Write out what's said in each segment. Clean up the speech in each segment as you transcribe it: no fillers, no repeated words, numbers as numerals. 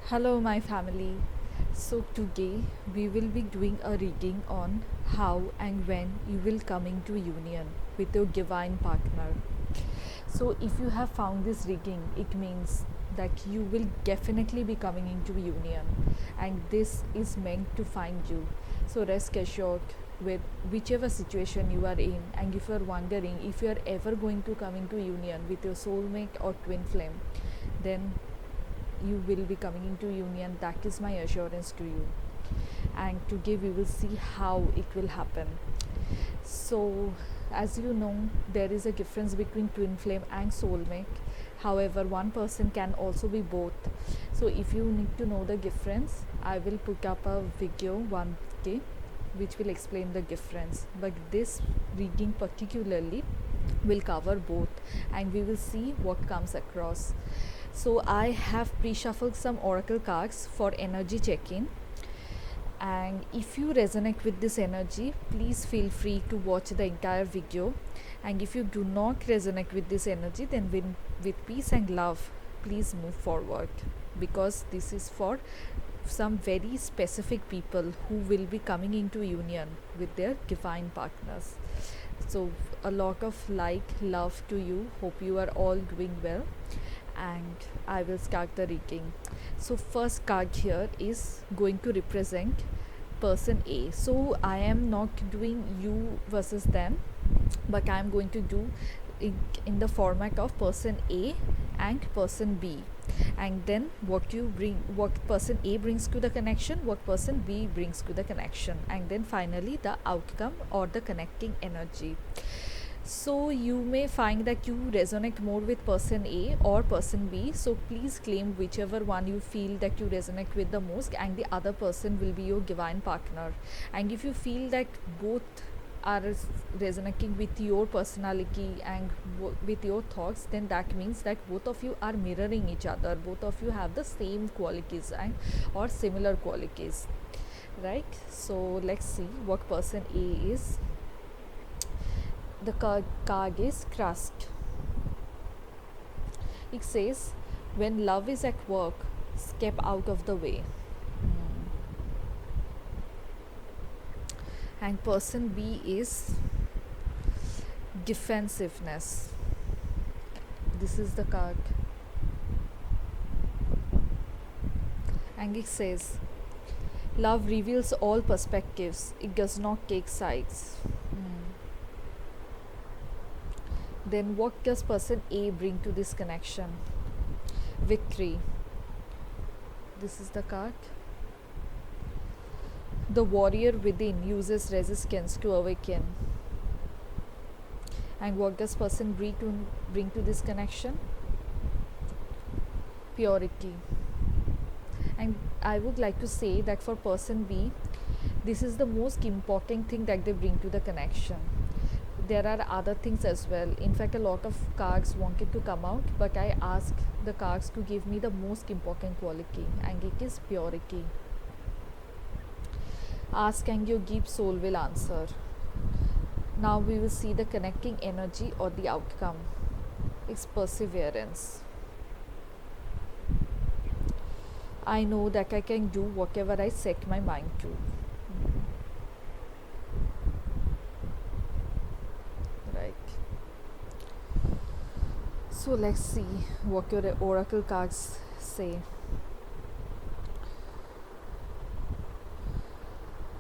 Hello, my family. So, today we will be doing a reading on how and when you will come into union with your divine partner. So, if you have found this reading, it means that you will definitely be coming into union, and this is meant to find you. So, rest assured with whichever situation you are in, and if you are wondering if you are ever going to come into union with your soulmate or twin flame, then you will be coming into union. That is my assurance to you, and today we will see how it will happen. So, as you know, there is a difference between twin flame and soulmate. However, one person can also be both. So if you need to know the difference, I will put up a video one day which will explain the difference, but this reading particularly will cover both, and we will see what comes across. So I have pre-shuffled some oracle cards for energy check-in, and if you resonate with this energy, please feel free to watch the entire video. And if you do not resonate with this energy, then with peace and love, please move forward, because this is for some very specific people who will be coming into union with their divine partners. So a lot of love to you. Hope you are all doing well, and I will start the reading. So first card here is going to represent person A. So I am not doing you versus them, but I am going to do in the format of person A and person B, and then what person A brings to the connection, what person B brings to the connection, and then finally the outcome or the connecting energy. So you may find that you resonate more with person A or person B, so please claim whichever one you feel that you resonate with the most, and the other person will be your divine partner. And if you feel that both are resonating with your personality and with your thoughts, then that means that both of you are mirroring each other, both of you have the same qualities and or similar qualities, right? So let's see what person A is. The card is Crust. It says, when love is at work, step out of the way. And person B is defensiveness. This is the card. And it says, love reveals all perspectives, it does not take sides. Then what does person A bring to this connection? Victory. This is the card. The warrior within uses resistance to awaken. And what does person bring to this connection? Purity. And I would like to say that for person B, this is the most important thing that they bring to the connection. There are other things as well. In fact, a lot of cards wanted to come out, but I asked the cards to give me the most important quality, and it is purity. Ask and your deep soul will answer. Now we will see the connecting energy or the outcome. It's perseverance. I know that I can do whatever I set my mind to. So let's see what your oracle cards say.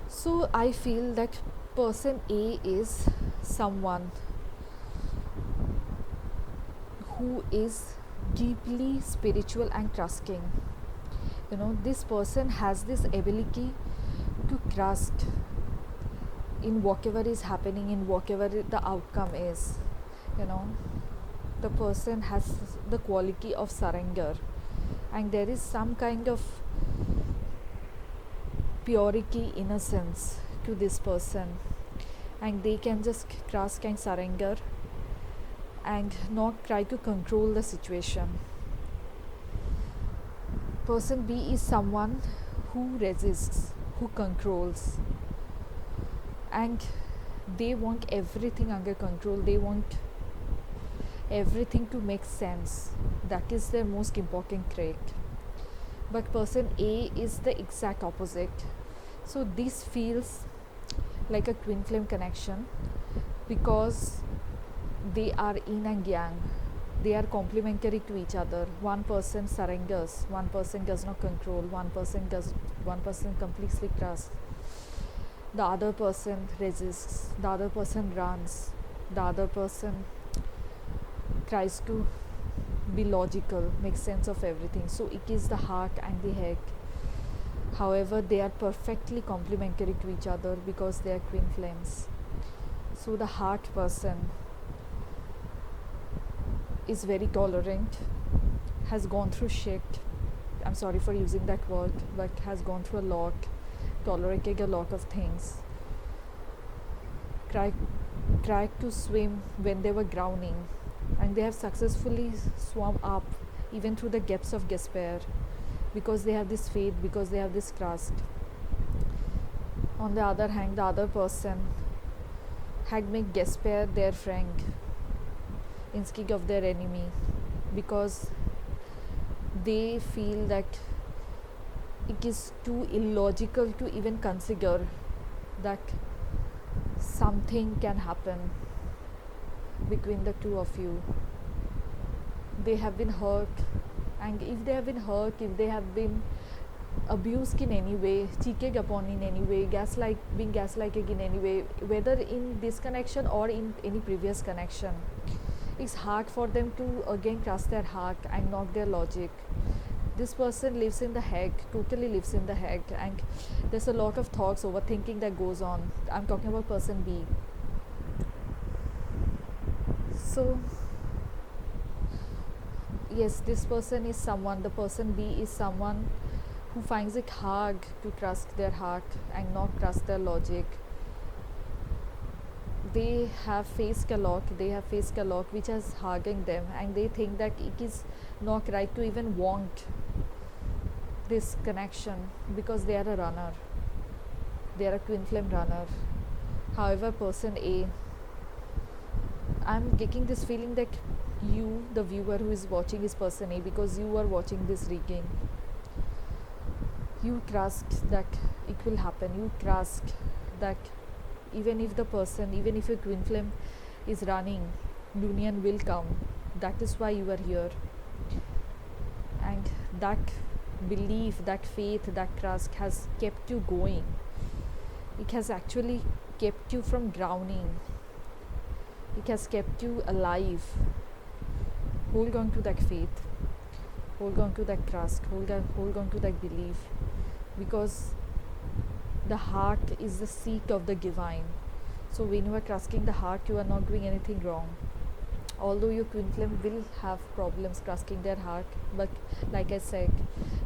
So I feel that person A is someone who is deeply spiritual and trusting. This person has this ability to trust in whatever is happening, in whatever the outcome is. The person has the quality of surrender, and there is some kind of purity, innocence to this person, and they can just trust and surrender and not try to control the situation. Person B is someone who resists, who controls, and they want everything under control. They want everything to make sense. That is their most important trait. but person A is the exact opposite. So this feels like a twin flame connection because they are yin and yang. They are complementary to each other. One person surrenders, one person does not control, one person completely trusts, the other person resists, the other person runs, the other person tries to be logical, make sense of everything. So it is the heart and the head. However, they are perfectly complementary to each other because they are twin flames. So the heart person is very tolerant, has gone through shit. I'm sorry for using that word, but has gone through a lot, tolerated a lot of things. Tried to swim when they were drowning, and they have successfully swum up even through the depths of despair because they have this faith, because they have this trust. On the other hand, the other person had made despair their friend instead of their enemy because they feel that it is too illogical to even consider that something can happen between the two of you. They have been hurt, and if they have been hurt, if they have been abused in any way, cheated upon in any way, being gaslighted in any way, whether in this connection or in any previous connection, it's hard for them to again trust their heart and not their logic. This person lives in the head, totally lives in the head, and there's a lot of thoughts, overthinking that goes on. I'm talking about person B. So yes, this person is someone, the person B is someone who finds it hard to trust their heart and not trust their logic. They have faced a lot which has hardened them, and they think that it is not right to even want this connection because they are a runner, they are a twin flame runner. However, person A, I'm getting this feeling that you, the viewer who is watching, is person A because you are watching this reading. You trust that it will happen, you trust that even if your twin flame is running, union will come. That is why you are here. And that belief, that faith, that trust has kept you going. It has actually kept you from drowning. It has kept you alive. Hold on to that faith. Hold on to that trust. Hold on to that belief. Because the heart is the seat of the divine. So when you are trusting the heart, you are not doing anything wrong. Although your twin flame will have problems trusting their heart, but like I said,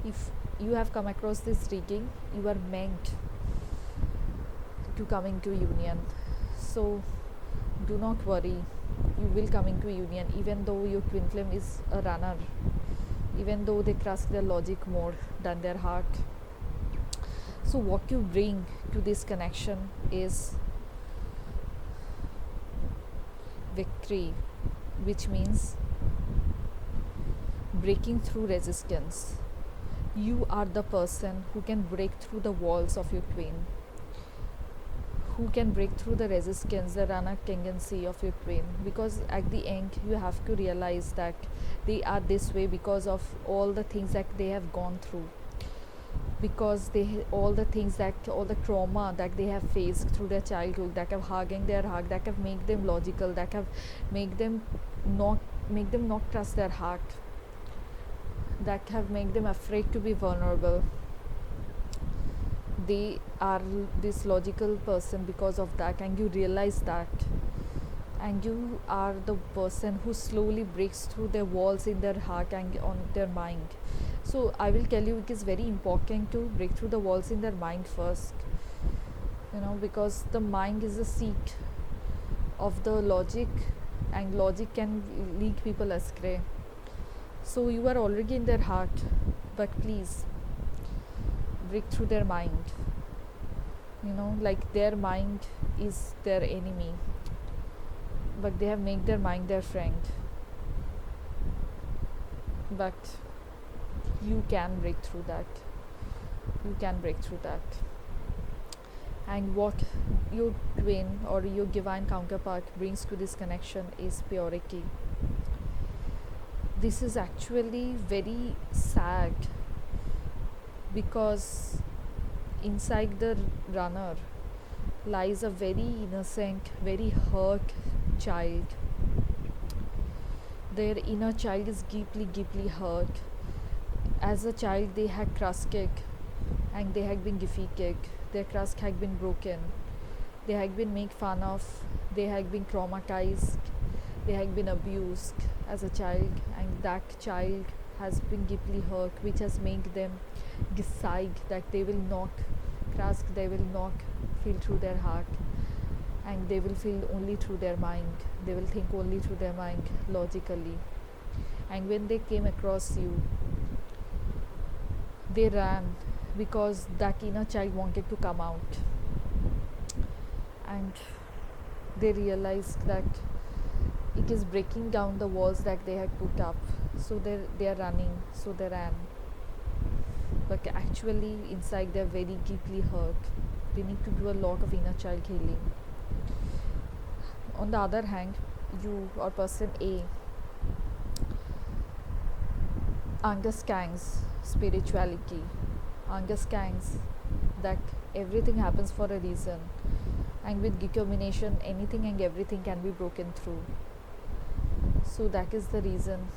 if you have come across this reading, you are meant to come into union. So do not worry, you will come into union even though your twin flame is a runner, even though they trust their logic more than their heart. So what you bring to this connection is victory, which means breaking through resistance. You are the person who can break through the walls of your twin, who can break through the resistance, the runner tendency of your twin, because at the end you have to realize that they are this way because of all the things that they have gone through, because all the trauma that they have faced through their childhood, that have hardened their heart, that have made them logical, that have made them not trust their heart, that have made them afraid to be vulnerable. They are this logical person because of that, and you realize that, and you are the person who slowly breaks through their walls in their heart and on their mind. So I will tell you, it is very important to break through the walls in their mind first, because the mind is the seat of the logic, and logic can lead people astray. So you are already in their heart, but please break through their mind. Like their mind is their enemy, but they have made their mind their friend. But you can break through that. You can break through that. And what your twin or your divine counterpart brings to this connection is purity. This is actually very sad because inside the runner lies a very innocent, very hurt child. Their inner child is deeply, deeply hurt. As a child, they had trusted and they had been defeated. Their trust had been broken. They had been made fun of. They had been traumatized. They had been abused as a child, and that child has been deeply hurt, which has made them decide that they will not trust, they will not feel through their heart, and they will feel only through their mind. They will think only through their mind logically. And when they came across you, they ran because that inner child wanted to come out, and they realized that it is breaking down the walls that they had put up. So they are running, so they ran, but actually inside they are very deeply hurt. They need to do a lot of inner child healing. On the other hand, you or person A understands spirituality, understands that everything happens for a reason, and with determination anything and everything can be broken through. So that is the reason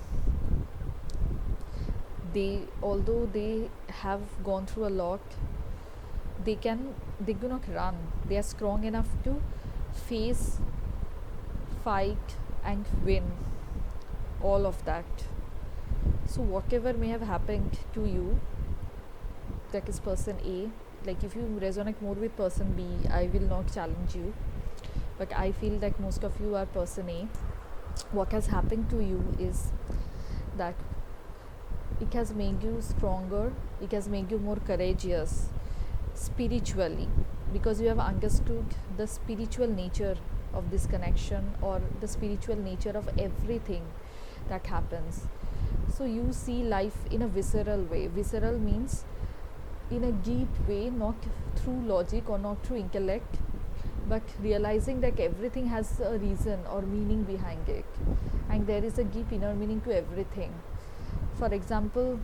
they, although they have gone through a lot, they do not run. They are strong enough to face, fight and win all of that. So whatever may have happened to you, that is person A, like if you resonate more with person B, I will not challenge you, but I feel that most of you are person A. What has happened to you is that it has made you stronger, it has made you more courageous spiritually, because you have understood the spiritual nature of this connection, or the spiritual nature of everything that happens. So you see life in a visceral way. Visceral means in a deep way, not through logic or not through intellect, but realizing that everything has a reason or meaning behind it, and there is a deep inner meaning to everything. For example,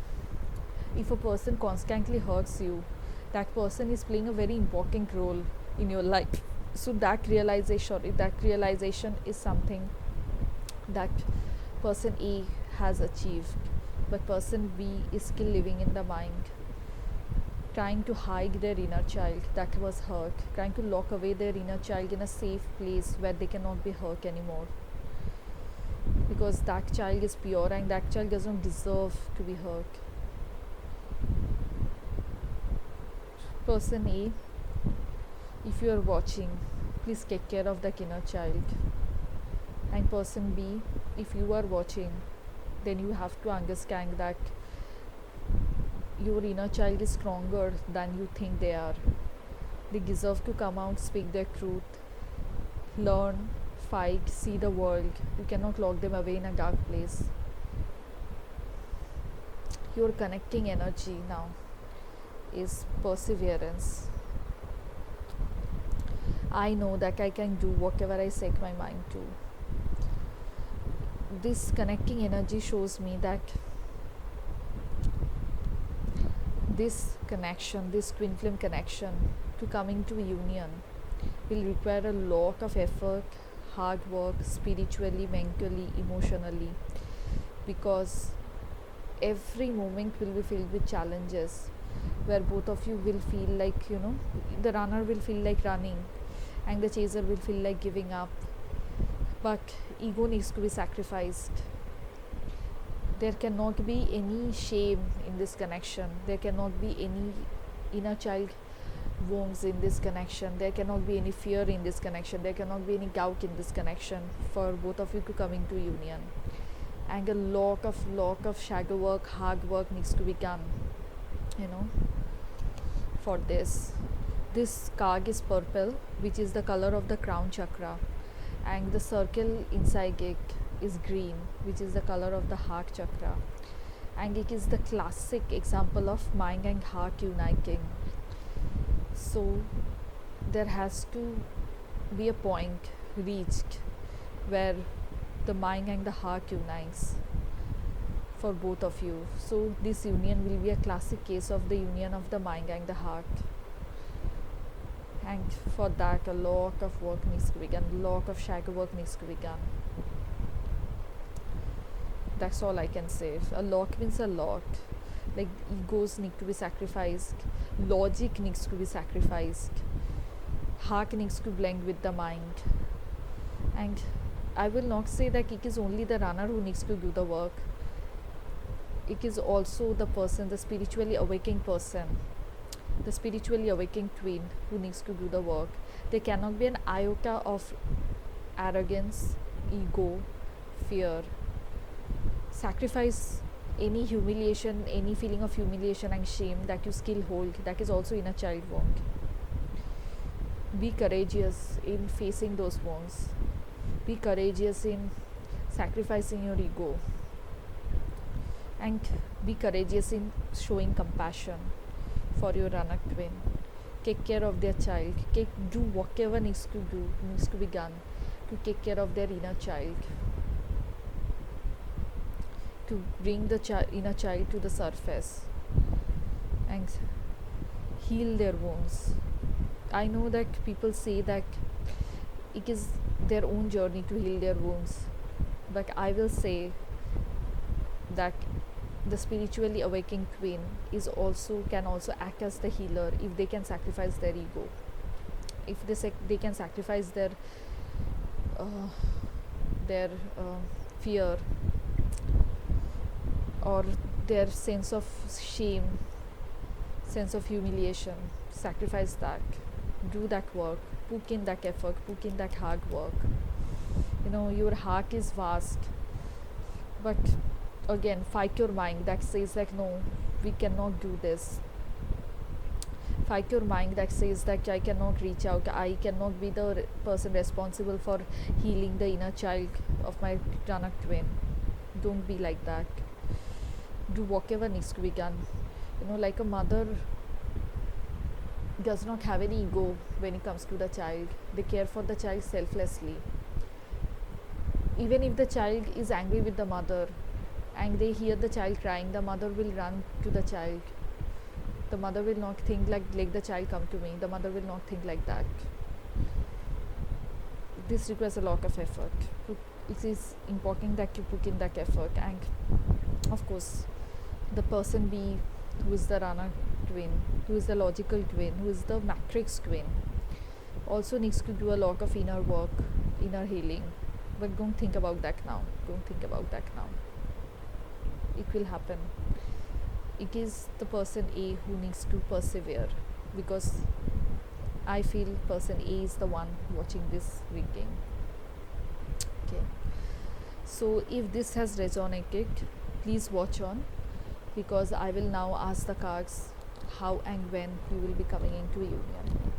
if a person constantly hurts you, that person is playing a very important role in your life. So that realization is something that person A has achieved, but person B is still living in the mind, trying to hide their inner child that was hurt, trying to lock away their inner child in a safe place where they cannot be hurt anymore, because that child is pure and that child doesn't deserve to be hurt. Person A, if you are watching, please take care of that inner child. And person B, if you are watching, then you have to understand that your inner child is stronger than you think they are. They deserve to come out, speak their truth, learn, fight, see the world. You cannot lock them away in a dark place. Your connecting energy now is perseverance. I know that I can do whatever I set my mind to. This connecting energy shows me that this connection, this twin flame connection to coming to a union will require a lot of effort, hard work, spiritually, mentally, emotionally, because every moment will be filled with challenges where both of you will feel like, the runner will feel like running and the chaser will feel like giving up, but ego needs to be sacrificed. There cannot be any shame in this connection. There cannot be any inner child wounds in this connection. There cannot be any fear in this connection. There cannot be any doubt in this connection for both of you to come into union. And a lot of shadow work, hard work needs to be done, for this. This card is purple, which is the color of the crown chakra, and the circle inside it is green, which is the color of the heart chakra. and it is the classic example of mind and heart uniting. So there has to be a point reached where the mind and the heart unites for both of you. So this union will be a classic case of the union of the mind and the heart. And for that, a lot of work needs to be done, a lot of shadow work needs to be done. That's all I can say. A lot means a lot. Like egos need to be sacrificed, logic needs to be sacrificed, heart needs to blend with the mind. And I will not say that it is only the runner who needs to do the work. It is also the person, the spiritually awakened person, the spiritually awakened twin who needs to do the work. There cannot be an iota of arrogance, ego, fear. Sacrifice any humiliation, any feeling of humiliation and shame that you still hold. That is also inner child wound. Be courageous in facing those wounds. Be courageous in sacrificing your ego. And be courageous in showing compassion for your runner twin. Take care of their child. Do whatever needs to be done to take care of their inner child, to bring the inner child to the surface and heal their wounds. I know that people say that it is their own journey to heal their wounds, but I will say that the spiritually awakened twin can also act as the healer if they can sacrifice their ego, if they can sacrifice their fear or their sense of shame, sense of humiliation. Sacrifice that, do that work, put in that effort, put in that hard work. Your heart is vast, but again, fight your mind that says like, no, we cannot do this. Fight your mind that says that I cannot reach out, I cannot be the person responsible for healing the inner child of my runner twin. Don't be like that. Do whatever needs to be done. Like a mother does not have any ego when it comes to the child. They care for the child selflessly. Even if the child is angry with the mother and they hear the child crying, the mother will run to the child. The mother will not think like, let the child come to me. The mother will not think like that. This requires a lot of effort. It is important that you put in that effort. And of course, the person B, who is the runner twin, who is the logical twin, who is the matrix twin, also needs to do a lot of inner work, inner healing. But don't think about that now. Don't think about that now. It will happen. It is the person A who needs to persevere, because I feel person A is the one watching this reading. Okay. So if this has resonated, please watch on, because I will now ask the cards how and when you will be coming into a union.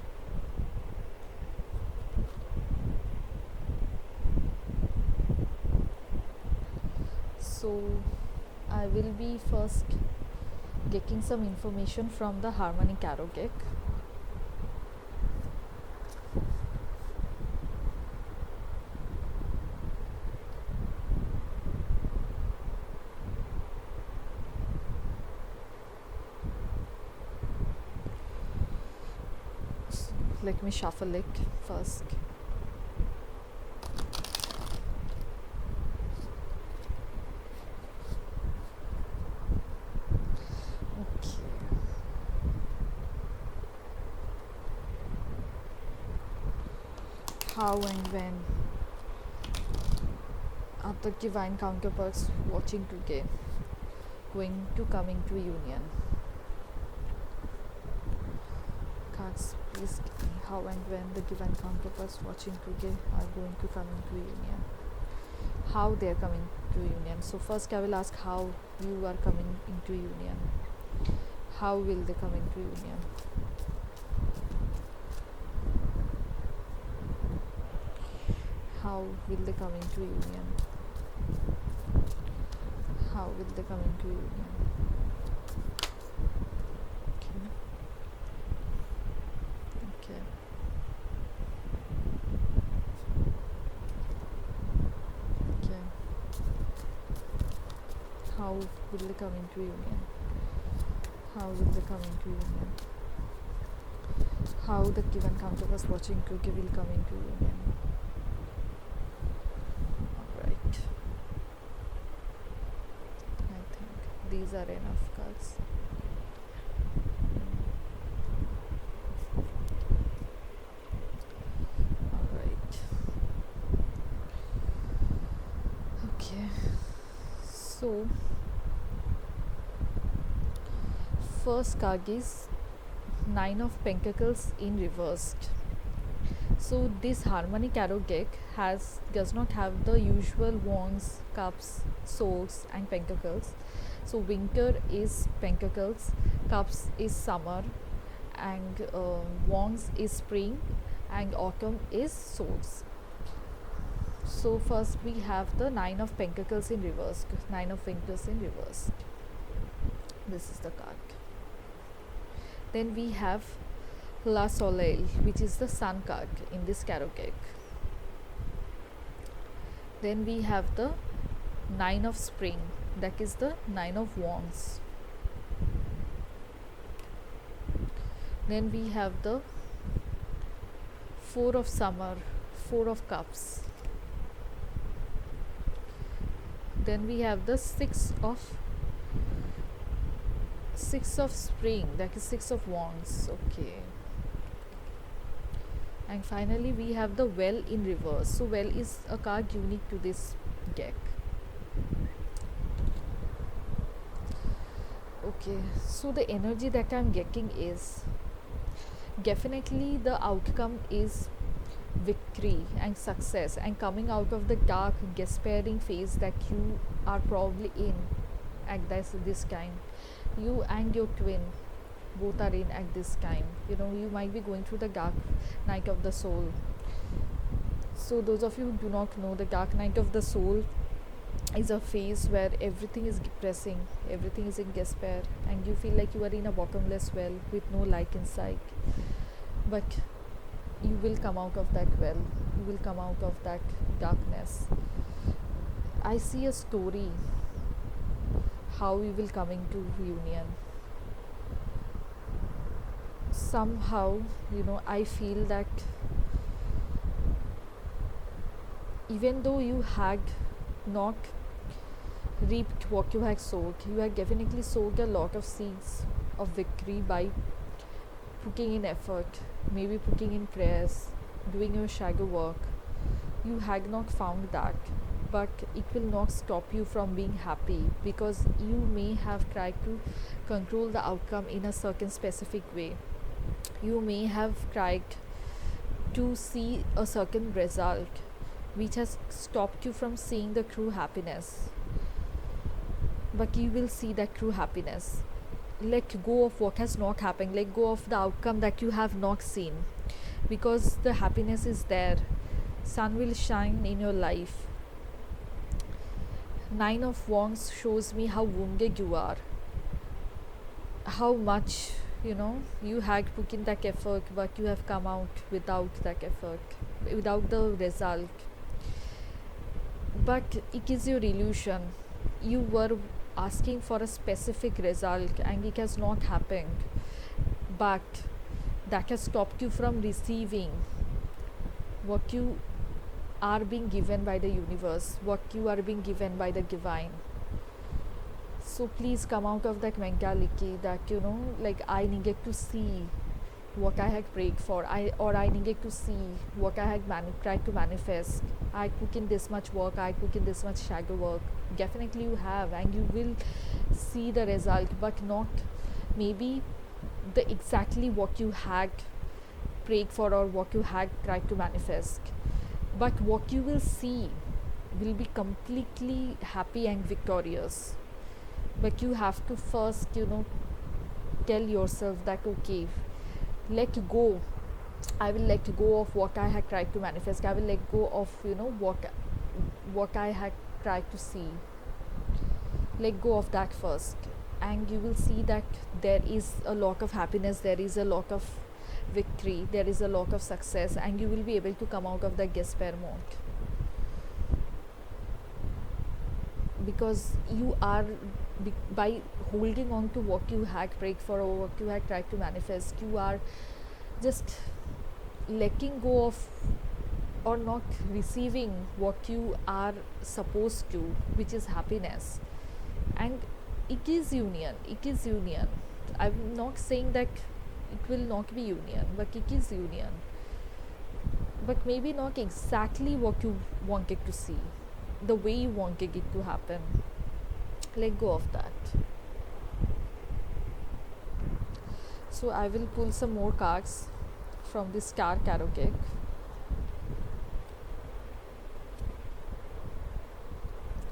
So I will be first getting some information from the harmonic tarot deck. So let me shuffle it first. How and when are the divine counterparts watching today going to come into union? Cards, please give me how and when the divine counterparts watching today are going to come into union. How they are coming to union. So first I will ask how you are coming into union. How will they come into union? How will they come into union? How will they come into union? Okay. Okay. Okay. How will they come into union? How will they come into union? How the given counterpart watching cookie will come into union? Alright. I think these are enough cards. Alright. Okay. So first card is Nine of Pentacles in reversed. So this harmonic arrow deck does not have the usual wands, cups, swords and pentacles. So winter is pentacles, cups is summer, and wands is spring, and autumn is swords. So first we have the Nine of Pentacles in reversed, Nine of Pentacles in reversed. This is the card. Then we have La Soleil, which is the sun card in this tarot deck. Then we have the Nine of Spring, that is the Nine of Wands. Then we have the Four of Summer, Four of Cups. Then we have the Six of Spring, that is Six of Wands. Okay. And finally we have the Well in reverse. So Well is a card unique to this deck. Okay, so the energy that I'm getting is definitely the outcome is victory and success and coming out of the dark despairing phase that you are probably in at this time. You and your twin both are in at this time. You might be going through the dark night of the soul. So those of you who do not know, the dark night of the soul is a phase where everything is depressing, everything is in despair, and you feel like you are in a bottomless well with no light inside. But you will come out of that well, you will come out of that darkness. I see a story how we will come into union. Somehow, I feel that even though you had not reaped what you had sowed, you had definitely sowed a lot of seeds of victory by putting in effort, maybe putting in prayers, doing your shadow work. You had not found that, but it will not stop you from being happy, because you may have tried to control the outcome in a certain specific way. You may have tried to see a certain result which has stopped you from seeing the true happiness, but you will see that true happiness. Let go of what has not happened, let go of the outcome that you have not seen, because the happiness is there. Sun will shine in your life. Nine of Wands shows me how wounded you are, how much you had put in that effort, but you have come out without that effort, without the result. But it is your illusion. You were asking for a specific result and it has not happened, but that has stopped you from receiving what you are being given by the universe, what you are being given by the divine. So please come out of that mentality that like I needed to see what I had prayed for, I needed to see what I had tried to manifest. I put in this much work, I put in this much shadow work. Definitely you have, and you will see the result, but not maybe the exactly what you had prayed for or what you had tried to manifest. But what you will see will be completely happy and victorious. But you have to first tell yourself that okay, let go, I will let go of what I had tried to manifest, I will let go of what I had tried to see. let go of that first, and you will see that there is a lot of happiness, there is a lot of victory, there is a lot of success, and you will be able to come out of the despair mode, because you are by holding on to what you had prayed for or what you had tried to manifest, you are just letting go of or not receiving what you are supposed to, which is happiness. And it is union, it is union. I'm not saying that it will not be union, but it is union, but maybe not exactly what you wanted to see, the way you wanted it to happen. Let go of that. So I will pull some more cards from this Star Tarot deck.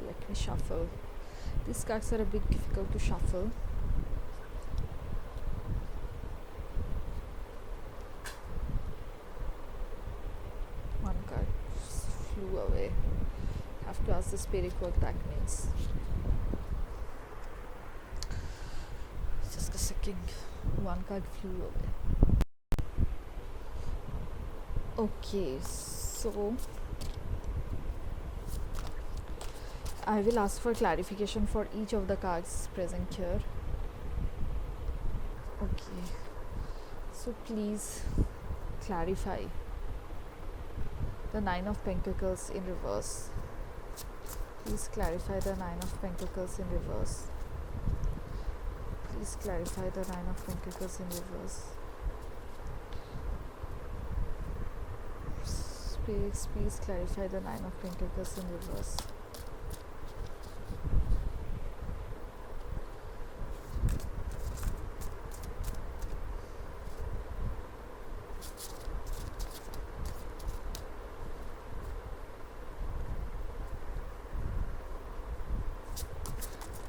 Let me shuffle. These cards are a bit difficult to shuffle. One card flew away. Have to ask the spirit what that means. Just a second. One card flew away. Okay, so I will ask for clarification for each of the cards present here. Okay, so please clarify the Nine of Pentacles in reverse. Please clarify the Nine of Pentacles in reverse. Please clarify the Nine of Pentacles in reverse. Spirits, please clarify the Nine of Pentacles in reverse.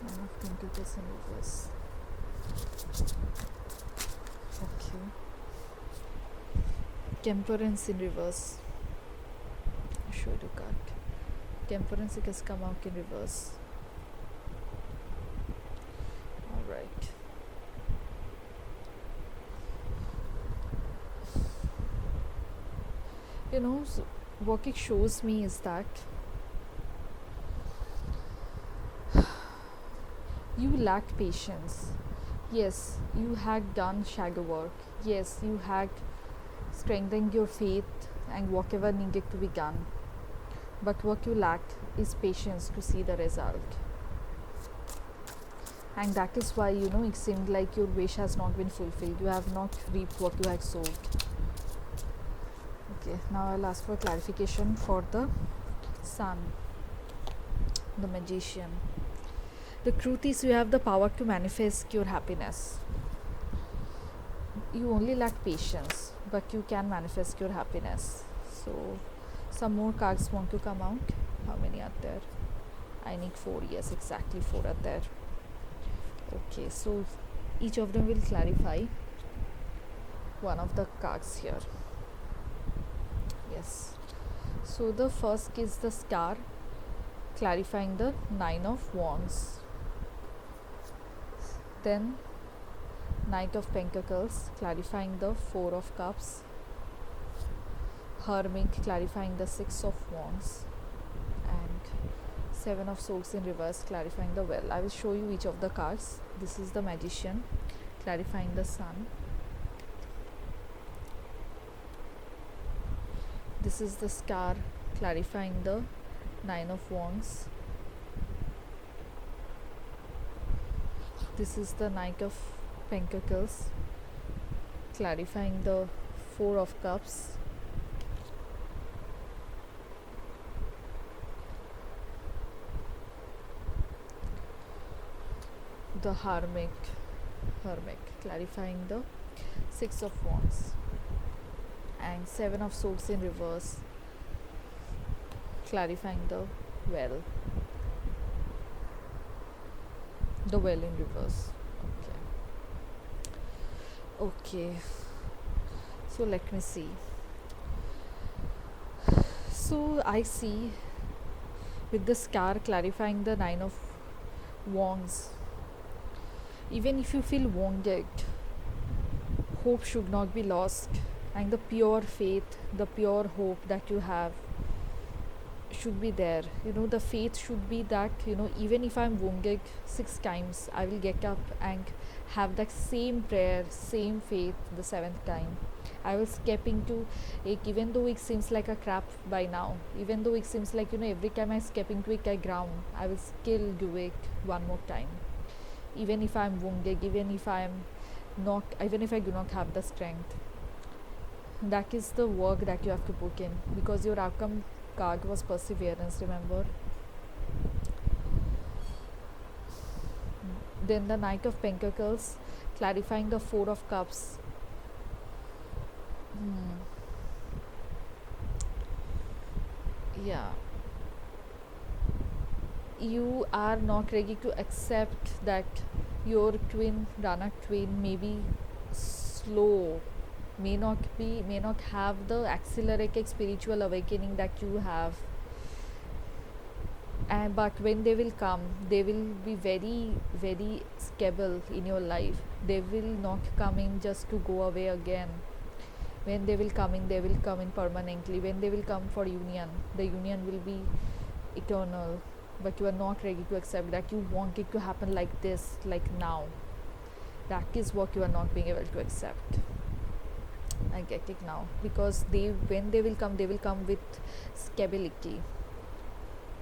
Nine of Pentacles in reverse. Okay. Temperance in reverse. I'll show you the card. Temperance has come out in reverse. Alright. You know, so what it shows me is that you lack patience. Yes, you had done shadow work. Yes, you had strengthened your faith and whatever needed to be done. But what you lack is patience to see the result. And that is why, it seemed like your wish has not been fulfilled. You have not reaped what you had sowed. Okay, now I'll ask for clarification for the Sun, the Magician. The truth is, you have the power to manifest your happiness. You only lack patience, but you can manifest your happiness. So, some more cards want to come out. How many are there? I need 4. Yes, exactly 4 are there. Okay, so each of them will clarify one of the cards here. Yes. So, the first is the Star, clarifying the Nine of Wands. Then Knight of Pentacles, clarifying the Four of Cups. Hermit, clarifying the Six of Wands. And Seven of Swords in reverse, clarifying the Well. I will show you each of the cards. This is the Magician, clarifying the Sun. This is the Star, clarifying the Nine of Wands. This is the Knight of Pentacles, clarifying the Four of Cups. The Hermit, clarifying the Six of Wands. And Seven of Swords in reverse, clarifying the Well. The Well in reverse. Okay, so let me see. So I see with the Star clarifying the Nine of wrongs. Even if you feel wounded, hope should not be lost, and the pure faith, the pure hope that you have should be there. The faith should be that, even if I'm wounded 6 times, I will get up and have that same prayer, same faith the seventh time. I will step into it, even though it seems like a crap by now, even though it seems like, every time I step into it I ground, I will still do it one more time. Even if I'm wounded, even if I do not have the strength. That is the work that you have to put in, because your outcome card was perseverance, remember. Then the Knight of Pentacles, clarifying the Four of Cups. Yeah, you are not ready to accept that your twin, Rana twin, may be slow, may not have the accelerated spiritual awakening that you have. But when they will come, they will be very, very stable in your life. They will not come in just to go away again. When they will come in permanently. When they will come for union, the union will be eternal. But you are not ready to accept that. You want it to happen like this, like now. That is what you are not being able to accept. I get it now, because when they will come with stability,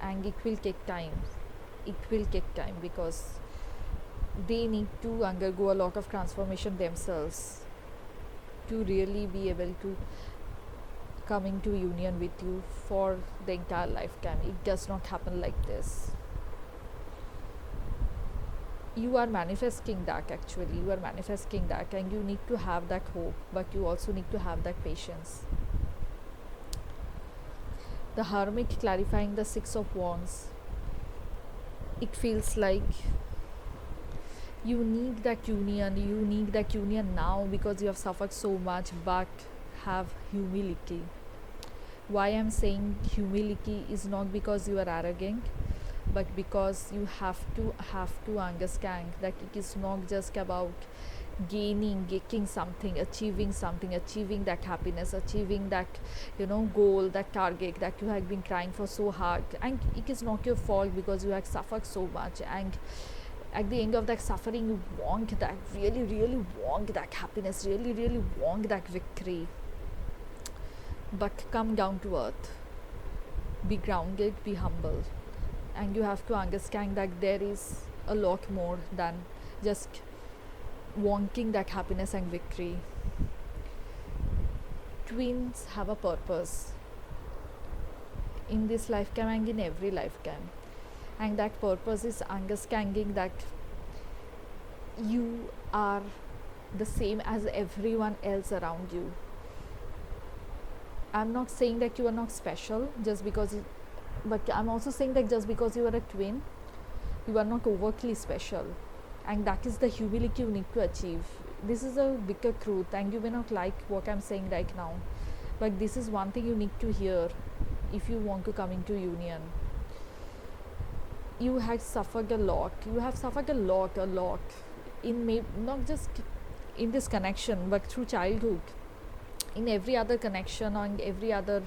and it will take time. Because they need to undergo a lot of transformation themselves to really be able to come into union with you for the entire lifetime. It does not happen like this. You are manifesting that, actually. You are manifesting that, and you need to have that hope, but you also need to have that patience. The Hermit, clarifying the Six of Wands. It feels like you need that union now, because you have suffered so much. But have humility. Why I'm saying humility is not because you are arrogant, but because you have to understand that it is not just about getting something, achieving that happiness, achieving that goal, that target that you have been trying for so hard. And it is not your fault, because you have suffered so much, and at the end of that suffering, you want that, really want that happiness, really want that victory. But come down to earth, be grounded, be humble, and you have to understand that there is a lot more than just wanting that happiness and victory. Twins have a purpose in this lifetime and in every lifetime, and that purpose is understanding that you are the same as everyone else around you. I'm not saying that you are not special but I'm also saying that just because you are a twin, you are not overtly special. And that is the humility you need to achieve. This is a bigger truth, and you may not like what I'm saying right now, but this is one thing you need to hear if you want to come into union. You have suffered a lot. In not just in this connection, but through childhood. In every other connection or in every other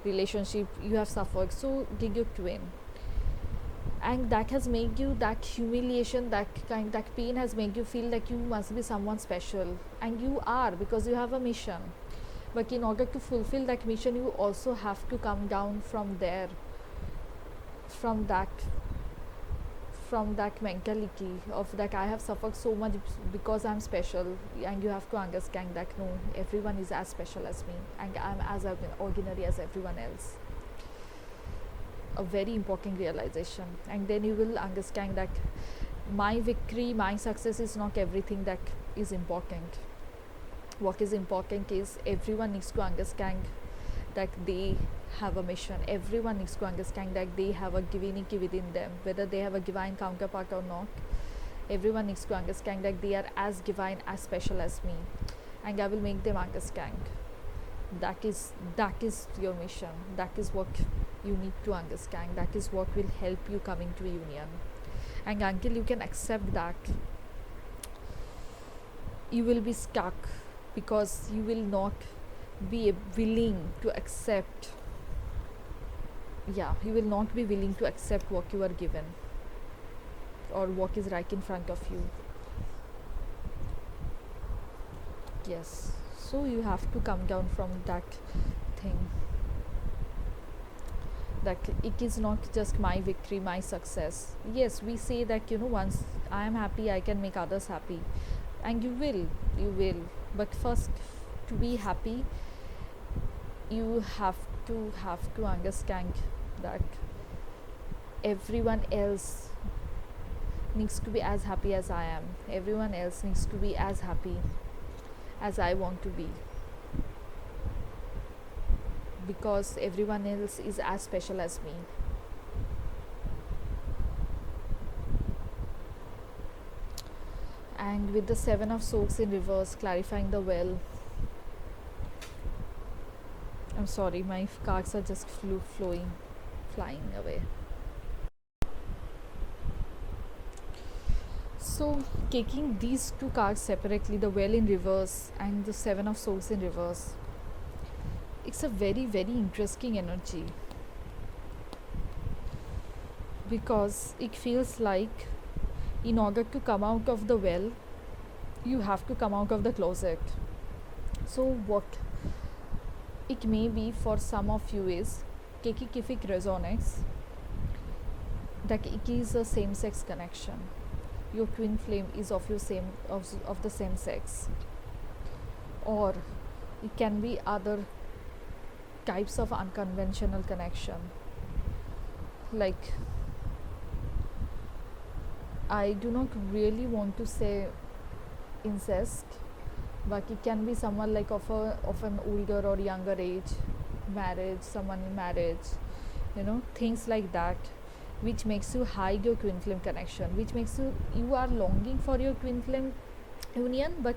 relationship, you have suffered. So did your twin. And that has made you, that humiliation, that pain has made you feel like you must be someone special. And you are, because you have a mission. But in order to fulfill that mission, you also have to come down from there, from that mentality of that I have suffered so much because I'm special. And you have to understand that no, everyone is as special as me, and I'm as ordinary as everyone else. A very important realization. And then you will understand that my victory, my success is not everything that is important. What is important is everyone needs to understand that they have a mission. Everyone needs to understand that they have a divinity within them, whether they have a divine counterpart or not. Everyone needs to understand that they are as divine, as special as me, and I will make them understand. That is your mission. That is what you need to understand. That is what will help you come into union. And until you can accept that, you will be stuck, because you will not be willing to accept. Yeah, you will not be willing to accept what you are given or what is right in front of you. Yes, so you have to come down from that thing, that it is not just my victory, my success. Yes, we say that, once I am happy, I can make others happy, and you will, but first, to be happy, you have to understand that everyone else needs to be as happy as I am. Everyone else needs to be as happy as I want to be, because everyone else is as special as me. And with the Seven of Swords in reverse, clarifying the well. I'm sorry, my cards are just flying away. So, taking these two cards separately, the well in reverse and the Seven of Swords in reverse, it's a very, very interesting energy, because it feels like in order to come out of the well, you have to come out of the closet. So, what it may be for some of you is, if it resonates, that it is a same-sex connection. Your twin flame is of the same sex, or it can be other types of unconventional connection, like, I do not really want to say incest, but it can be someone like of an older or younger age, marriage, someone in marriage, things like that, which makes you hide your twin flame connection, which makes you are longing for your twin flame union, but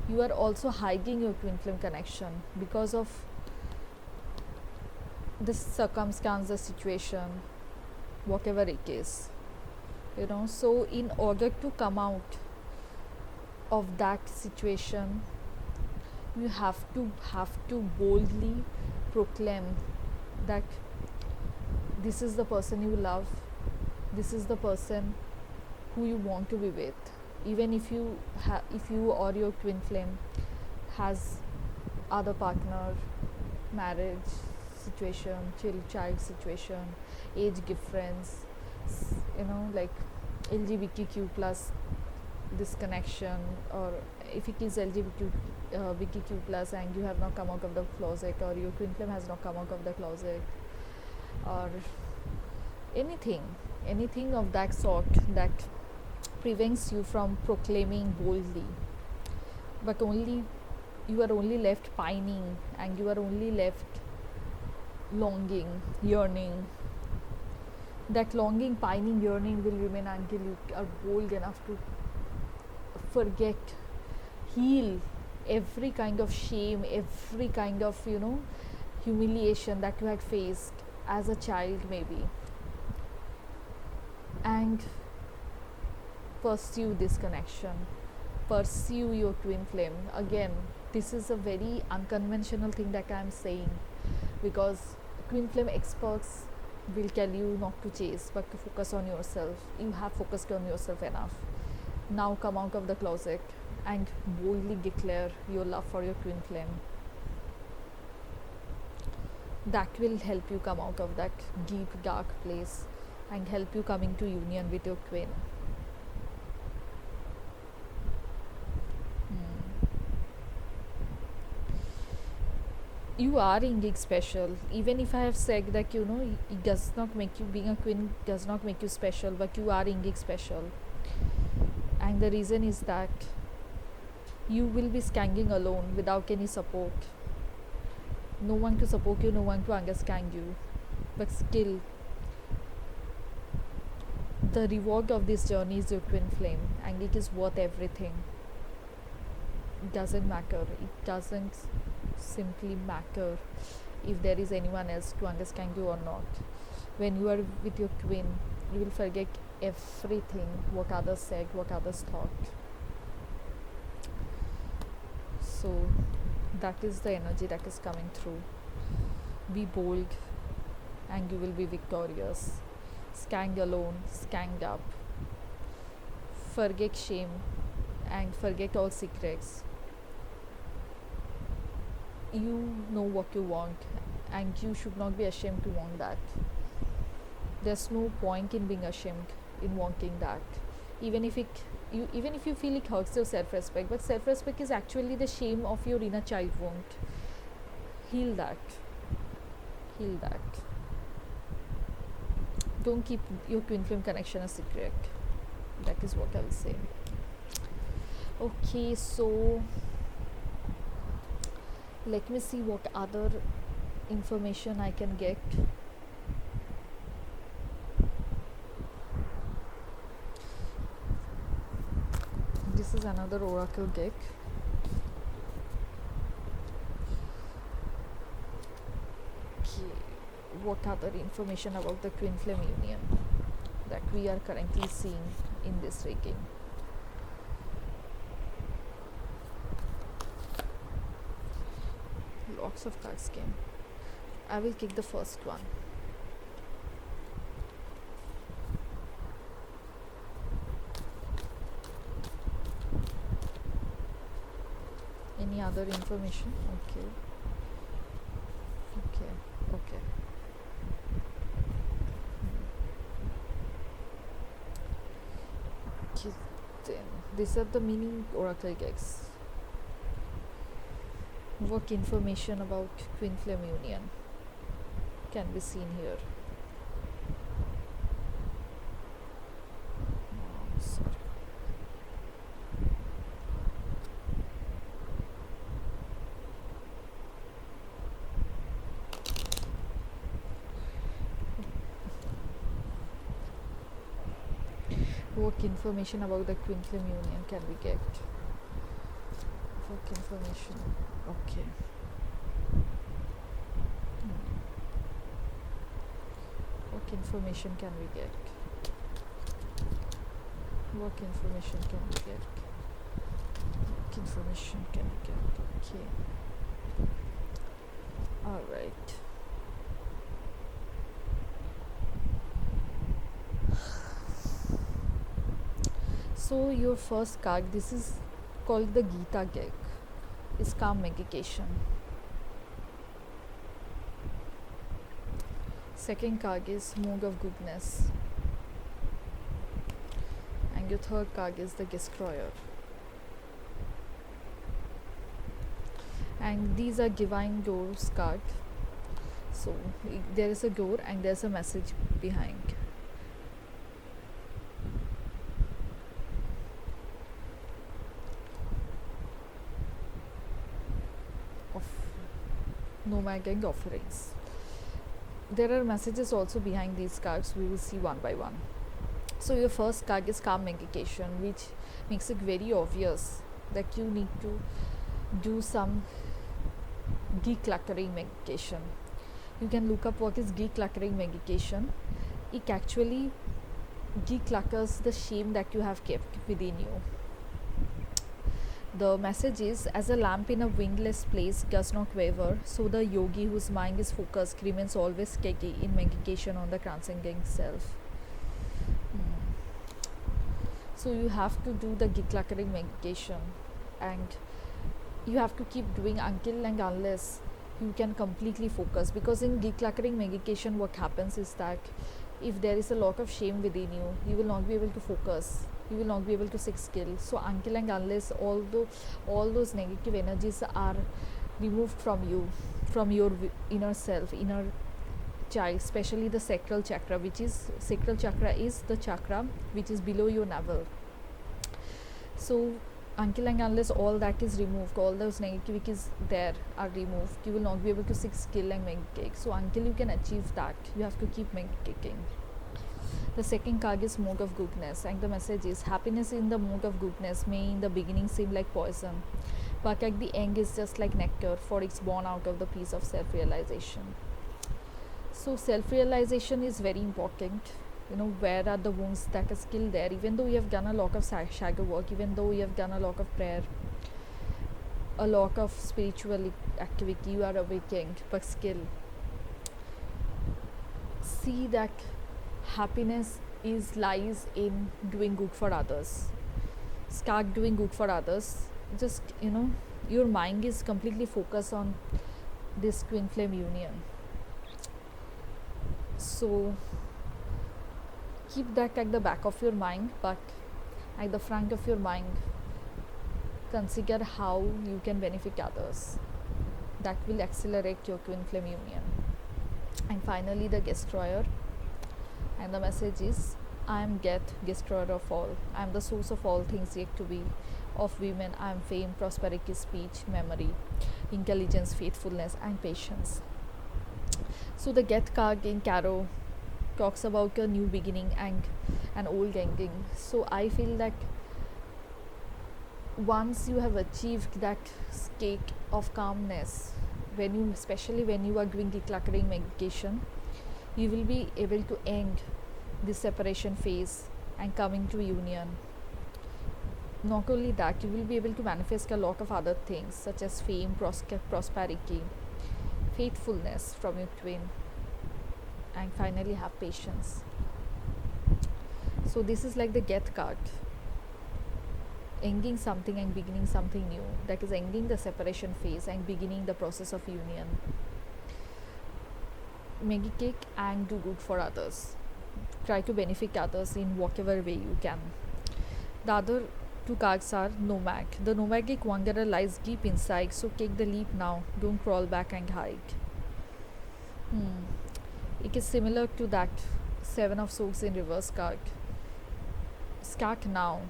you are also hiding your twin flame connection because of this circumstance, the situation, whatever it is. So in order to come out of that situation, you have to boldly proclaim that this is the person you love, this is the person who you want to be with, even if you or your twin flame has other partner, marriage situation, child situation, age difference, like LGBTQ plus this connection, or if it is LGBTQ plus and you have not come out of the closet, or your twin flame has not come out of the closet, or anything of that sort that prevents you from proclaiming boldly, but you are only left pining, and you are only left longing, yearning. That longing, pining, yearning will remain until you are bold enough to forget, heal every kind of shame, every kind of humiliation that you had faced as a child maybe, and pursue this connection, pursue your twin flame. Again, this is a very unconventional thing that I am saying, because twin flame experts will tell you not to chase, but to focus on yourself. You have focused on yourself enough. Now come out of the closet and boldly declare your love for your twin flame. That will help you come out of that deep, dark place and help you coming to union with your twin. You are indeed special. Even if I have said that it does not make you, being a twin does not make you special, but you are indeed special. And the reason is that you will be standing alone without any support. No one to support you, no one to understand you. But still, the reward of this journey is your twin flame, and it is worth everything. It doesn't matter. It doesn't simply matter if there is anyone else to understand you or not. When you are with your twin, you will forget everything what others said, what others thought. So that is the energy that is coming through. Be bold and you will be victorious. Stand alone, stand up. Forget shame and forget all secrets. You know what you want and you should not be ashamed to want that. There's no point in being ashamed in wanting that, even if you feel it hurts your self-respect, but self-respect is actually the shame of your inner child wound. Heal that. Heal that. Don't keep your twin flame connection a secret. That is what I will say. Okay, so let me see what other information I can get. This is another oracle deck. Okay, what other information about the twin flame union that we are currently seeing in this reading? Lots of cards came. I will kick the first one. Any other information? Okay. Then these are the mini oracle decks. What information about twin flame union can be seen here? Sorry. What information about the twin flame union can we get? What information? Okay. What information can we get? What information can we get? What information can we get? Okay. All right. So your first card, this is called the Gita deck, is calm medication. Second card is Mood of Goodness. And your third card is the Destroyer. And these are Divine Doors card. So there is a door and there's a message behind. Nomadic offerings. There are messages also behind these cards. We will see one by one. So your first card is calm medication, which makes it very obvious that you need to do some decluttering medication. You can look up what is decluttering medication. It actually declutters the shame that you have kept within you. The message is, as a lamp in a windless place does not waver, so the yogi whose mind is focused remains always steady in meditation on the transcending self. So you have to do the decluttering meditation, and you have to keep doing until and unless you can completely focus, because in decluttering meditation what happens is that if there is a lot of shame within you, you will not be able to focus, you will not be able to seek skill. So until and unless all those negative energies are removed from you, from your inner self, inner child, especially the sacral chakra, sacral chakra is the chakra which is below your navel. So until and unless all that is removed, all those negativities there are removed, you will not be able to seek skill and meditate. So until you can achieve that, you have to keep meditating. The second card is Mood of Goodness, and the message is, happiness in the mood of goodness may in the beginning seem like poison, but at the end is just like nectar, for it's born out of the peace of self-realization. So self-realization is very important. where are the wounds that are still there, even though you have done a lot of shadow work, even though you have done a lot of prayer, a lot of spiritual activity, you are awakened, but still see that happiness is lies in doing good for others. Start doing good for others. Just your mind is completely focused on this twin flame union. So keep that at the back of your mind, but at the front of your mind, consider how you can benefit others. That will accelerate your twin flame union. And finally, the destroyer. And the message is, I am Geth, destroyer of all. I am the source of all things yet to be. Of women, I am fame, prosperity, speech, memory, intelligence, faithfulness, and patience. So the Geth card in tarot talks about a new beginning and an old ending. So I feel that once you have achieved that state of calmness, especially when you are doing decluttering meditation, you will be able to end this separation phase and come into union. Not only that, you will be able to manifest a lot of other things such as fame, prosperity, faithfulness from your twin, and finally have patience. So this is like the Geth card, ending something and beginning something new. That is ending the separation phase and beginning the process of union. Meditate and do good for others. Try to benefit others in whatever way you can. The other two cards are Nomad. The nomadic wanderer lies deep inside, so take the leap now. Don't crawl back and hide. It is similar to that Seven of Swords in reverse card. Start now.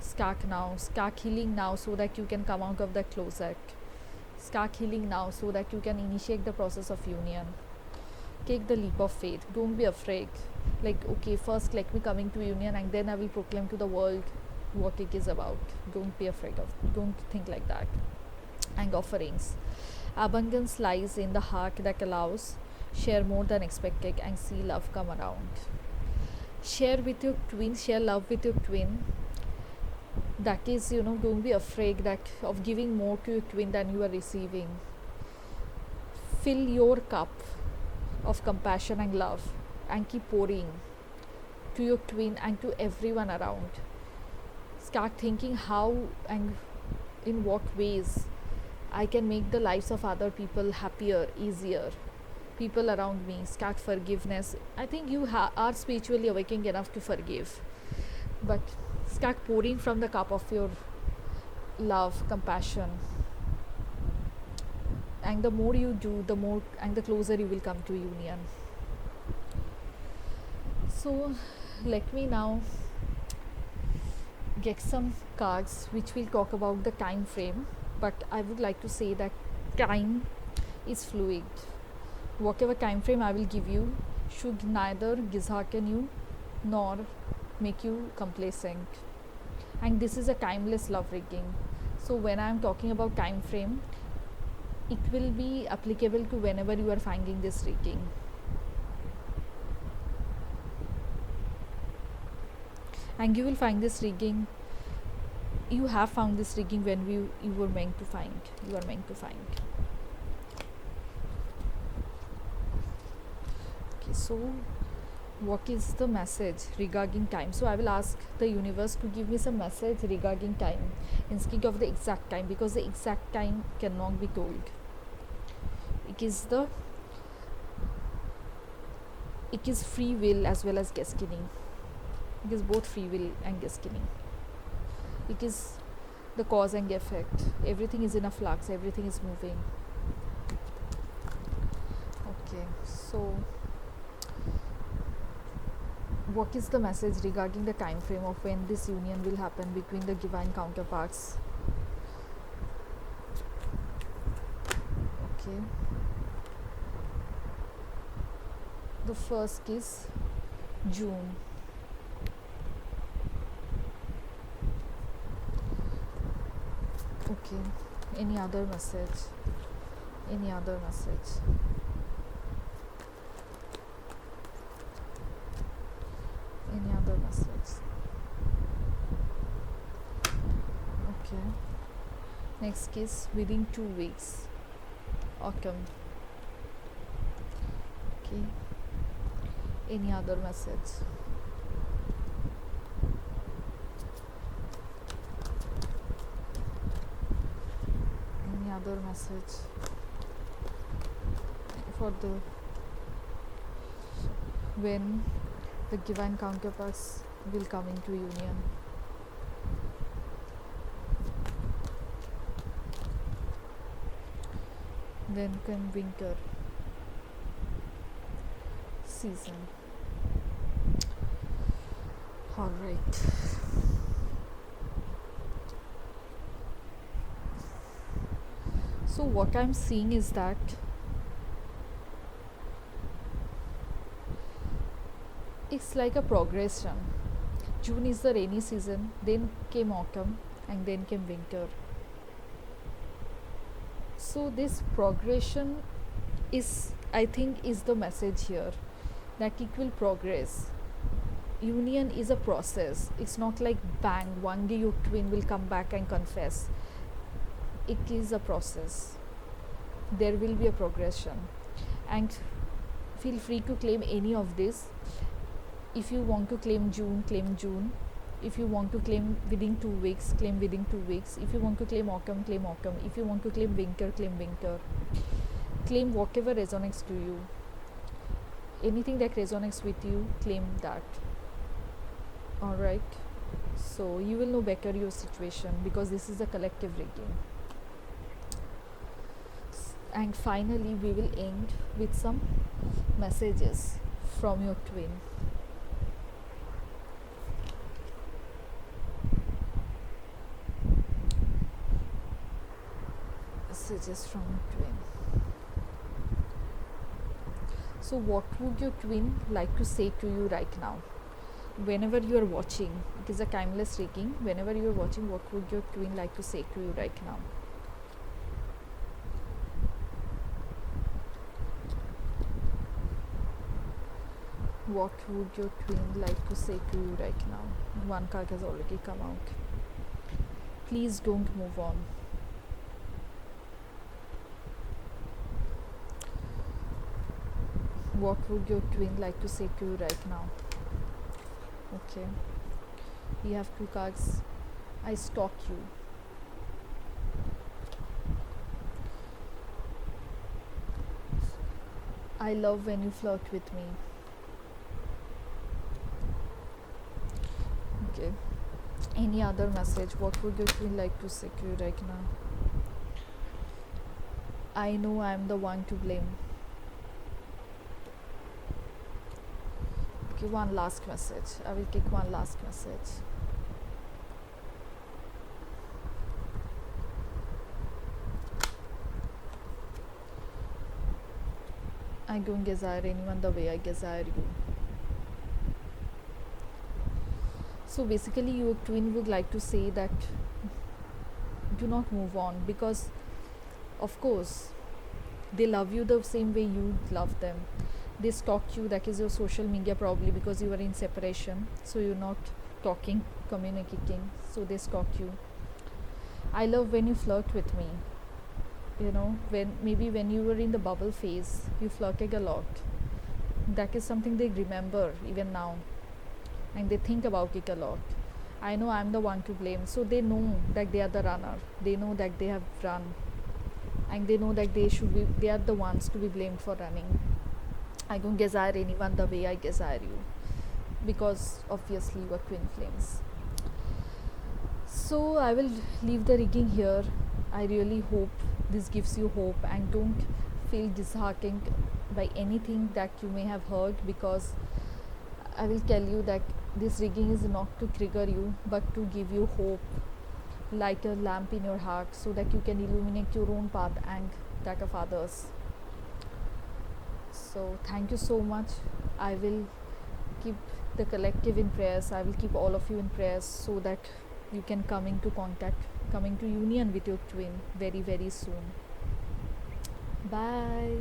Start now. Start healing now so that you can come out of that closet. Start healing now so that you can initiate the process of union. Take the leap of faith. Don't be afraid. Like, okay, first let me come into union and then I will proclaim to the world what it is about. Don't be afraid of. Don't think like that. And offerings. Abundance lies in the heart that allows. Share more than expected and see love come around. Share with your twin. Share love with your twin. That is, don't be afraid of giving more to your twin than you are receiving. Fill your cup of compassion and love and keep pouring to your twin and to everyone around. Start thinking how and in what ways I can make the lives of other people happier, easier. People around me. Start forgiveness. I think you are spiritually awakened enough to forgive, but start pouring from the cup of your love, compassion, and the more you do, the more and the closer you will come to union. So let me now get some cards which will talk about the time frame, but I would like to say that time is fluid. Whatever time frame I will give you should neither dishearten you nor make you complacent. And this is a timeless love reading. So when I am talking about time frame, it will be applicable to whenever you are finding this reading. And you will find this reading, you have found this reading when you were meant to find. You are meant to find. Okay, so what is the message regarding time? So I will ask the universe to give me some message regarding time instead of the exact time, because the exact time cannot be told. It is free will as well as destiny. It is both free will and destiny. It is the cause and effect. Everything is in a flux. Everything is moving. Okay, so what is the message regarding the time frame of when this union will happen between the divine counterparts? Okay. The first is June. Okay. Any other message? Any other message? Next case, within 2 weeks, Occam. Okay, any other message? Any other message for the when the divine counterparts will come into union? Then come winter season. All right. So what I'm seeing is that it's like a progression. June is the rainy season, then came autumn, and then came winter. So this progression is, I think, is the message here, that it will progress. Union is a process. It's not like bang, one day your twin will come back and confess. It is a process. There will be a progression, and feel free to claim any of this. If you want to claim June, claim June. If you want to claim within 2 weeks, claim within 2 weeks. If you want to claim autumn, claim autumn. If you want to claim winter, claim winter. Claim whatever resonates to you. Anything that resonates with you, claim that. Alright, so you will know better your situation, because this is a collective reading. And finally, we will end with some messages from your twin. Messages from your twin. So what would your twin like to say to you right now? Whenever you are watching, it is a timeless reading. Whenever you are watching, what would your twin like to say to you right now? What would your twin like to say to you right now? One card has already come out. Please don't move on. What would your twin like to say to you right now? Okay, we have 2 cards. I stalk you. I love when you flirt with me. Okay, any other message? What would your twin like to say to you right now? I know I'm the one to blame. Okay, one last message. I will take one last message. I don't desire anyone the way I desire you. So basically, your twin would like to say that do not move on, because of course they love you the same way you love them. They stalk you, that is your social media, probably because you are in separation, so you're not talking, communicating, so they stalk you. I love when you flirt with me. You know, when you were in the bubble phase, you flirted a lot. That is something they remember even now, and they think about it a lot. I know I'm the one to blame, so they know that they are the runner. They know that they have run, and they know that they are the ones to be blamed for running. I don't desire anyone the way I desire you, because obviously you are twin flames. So I will leave the reading here. I really hope this gives you hope, and don't feel disheartened by anything that you may have heard, because I will tell you that this reading is not to trigger you, but to give you hope, light a lamp in your heart, so that you can illuminate your own path and that of others. So thank you so much. I will keep the collective in prayers. I will keep all of you in prayers, so that you can come into contact, come into union with your twin very, very soon. Bye.